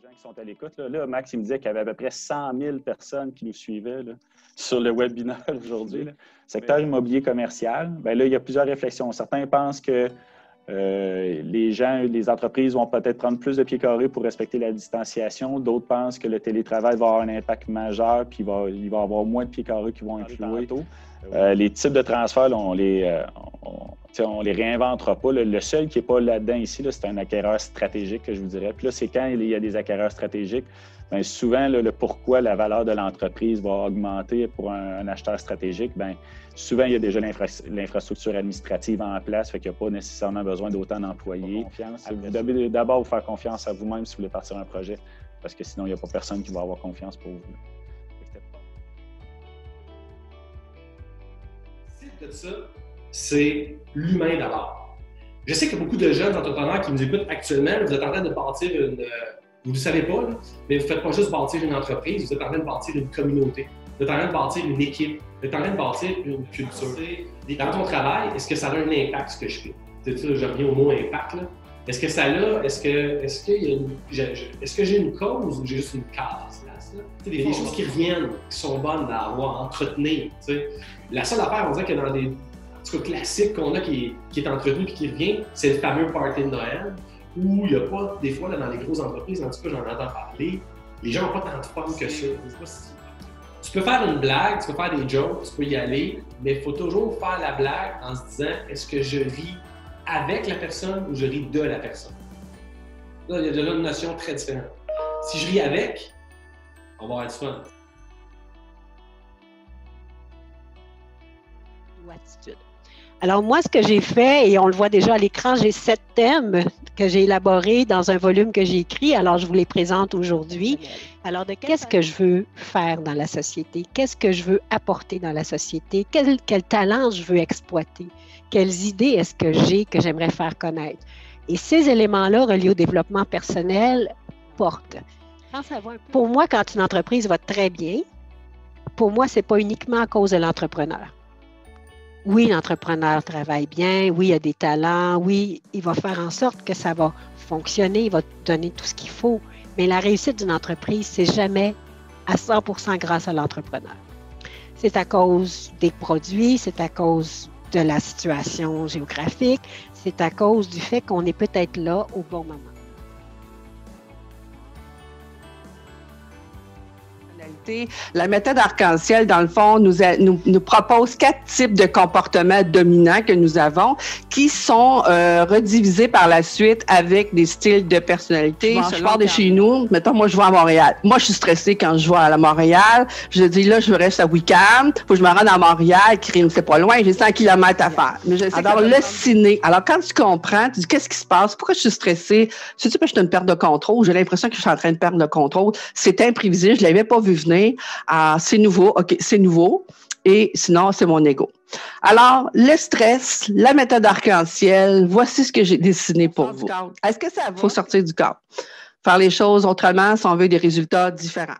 gens qui sont à l'écoute. Là, Max, il me disait qu'il y avait à peu près 100 000 personnes qui nous suivaient là, sur le webinaire aujourd'hui. Là. Secteur immobilier commercial, bien là, il y a plusieurs réflexions. Certains pensent que les gens, les entreprises vont peut-être prendre plus de pieds carrés pour respecter la distanciation. D'autres pensent que le télétravail va avoir un impact majeur, puis il va y avoir moins de pieds carrés qui vont influer. Les types de transferts, là, on les réinventera pas. Le seul qui n'est pas là-dedans ici, là, c'est un acquéreur stratégique, que je vous dirais. Puis là, c'est quand il y a des acquéreurs stratégiques, bien, souvent, là, le pourquoi la valeur de l'entreprise va augmenter pour un acheteur stratégique, bien, souvent, il y a déjà l'infrastructure administrative en place, fait qu'il n'y a pas nécessairement besoin d'autant d'employés. Vous devez d'abord vous faire confiance à vous-même si vous voulez partir un projet, parce que sinon, il n'y a pas personne qui va avoir confiance pour vous. Le cible de ça, c'est l'humain d'abord. Je sais qu'il y a beaucoup de jeunes entrepreneurs qui nous écoutent actuellement. Vous êtes en train de bâtir une... Vous ne le savez pas, là, mais vous ne faites pas juste bâtir une entreprise, vous êtes en train de bâtir une communauté. Vous êtes en train de bâtir une équipe. Vous êtes en train de bâtir une culture. Dans ton travail, est-ce que ça a un impact, ce que je fais? Je reviens au mot impact. Là. Est-ce que ça l'a? Est-ce que j'ai une cause ou j'ai juste une case? Il y a des choses qui reviennent, qui sont bonnes à avoir, à entretenir. T'sais. La seule affaire, on dirait que dans des classiques qu'on a qui est entretenu et qui revient, c'est le fameux party de Noël, où il n'y a pas, des fois, là, dans les grosses entreprises, en tout cas, j'en entends parler, les gens n'ont pas tant de fun que ça. Tu peux faire une blague, tu peux faire des jokes, tu peux y aller, mais il faut toujours faire la blague en se disant, est-ce que je ris avec la personne ou je ris de la personne? Là, il y a une notion très différente. Si je ris avec, on va avoir du fun. Attitude. Alors moi, ce que j'ai fait, et on le voit déjà à l'écran, j'ai 7 thèmes que j'ai élaborés dans un volume que j'ai écrit. Alors, je vous les présente aujourd'hui. Alors, qu'est-ce que je veux faire dans la société? Qu'est-ce que je veux apporter dans la société? Quel talent je veux exploiter? Quelles idées est-ce que j'ai que j'aimerais faire connaître? Et ces éléments-là, reliés au développement personnel, portent. Pour moi, quand une entreprise va très bien, pour moi, ce n'est pas uniquement à cause de l'entrepreneur. Oui, l'entrepreneur travaille bien, oui, il a des talents, oui, il va faire en sorte que ça va fonctionner, il va donner tout ce qu'il faut. Mais la réussite d'une entreprise, c'est jamais à 100% grâce à l'entrepreneur. C'est à cause des produits, c'est à cause de la situation géographique, c'est à cause du fait qu'on est peut-être là au bon moment. La méthode arc-en-ciel, dans le fond, nous propose 4 types de comportements dominants que nous avons qui sont redivisés par la suite avec des styles de personnalité. Je pars de chez nous, mettons, moi, je vais à Montréal. Moi, je suis stressée quand je vais à Montréal. Je dis, là, je reste à week-end. Faut que je me rende à Montréal, c'est pas loin, j'ai 100 km à faire. Mais je sais alors, le ciné. Alors, quand tu comprends, tu dis, qu'est-ce qui se passe? Pourquoi je suis stressée? C'est-tu que je suis une perte de contrôle? J'ai l'impression que je suis en train de perdre le contrôle. C'est imprévisible, je l'avais pas vu venir. C'est nouveau, OK, c'est nouveau, et sinon, c'est mon ego. Alors, le stress, la méthode arc-en-ciel, voici ce que j'ai dessiné pour vous. Est-ce que ça va? Il faut sortir du cadre. Faire les choses autrement si on veut des résultats différents.